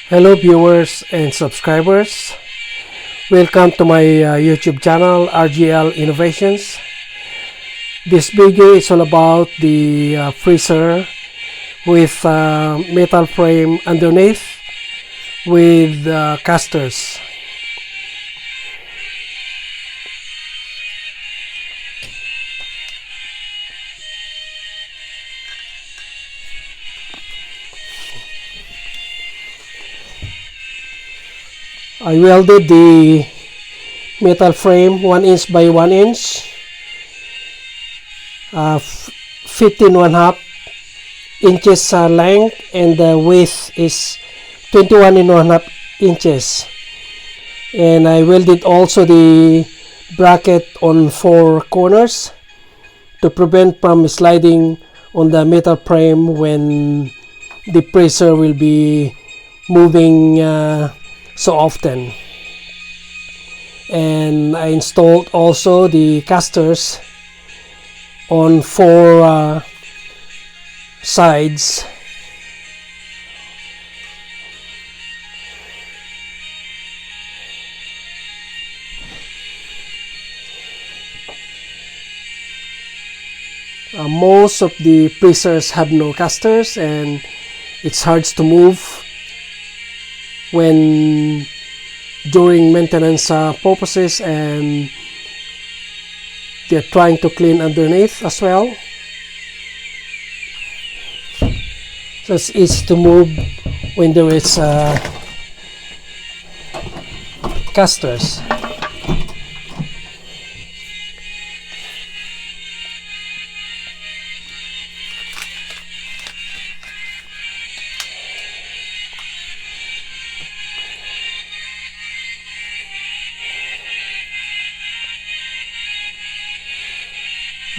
Hello viewers and subscribers. Welcome to my YouTube channel RGL Innovations. This video is all about the freezer with metal frame underneath with casters. I welded the metal frame 1 inch by 1 inch, 15 1/2 inches length, and the width is 21 1/2 inches. And I welded also the bracket on 4 corners to prevent from sliding on the metal frame when the freezer will be moving so often. And I installed also the casters on 4 sides. Most of the freezers have no casters, and it's hard to move when during maintenance purposes, and they're trying to clean underneath as well. So it's easy to move when there is casters.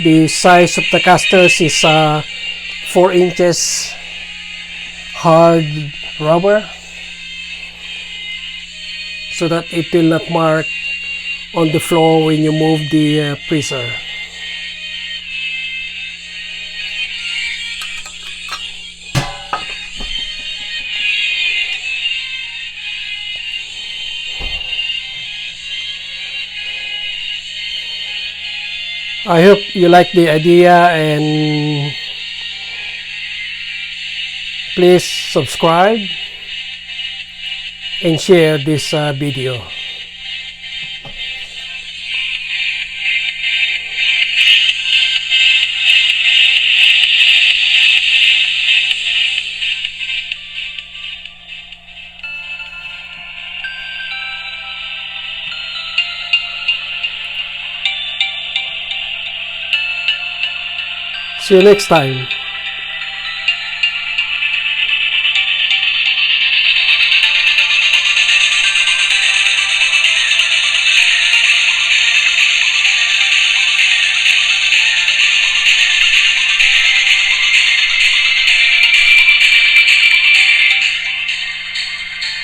The size of the casters is 4 inches hard rubber, so that it will not mark on the floor when you move the freezer. I hope you like the idea, and please subscribe and share this video. See you next time.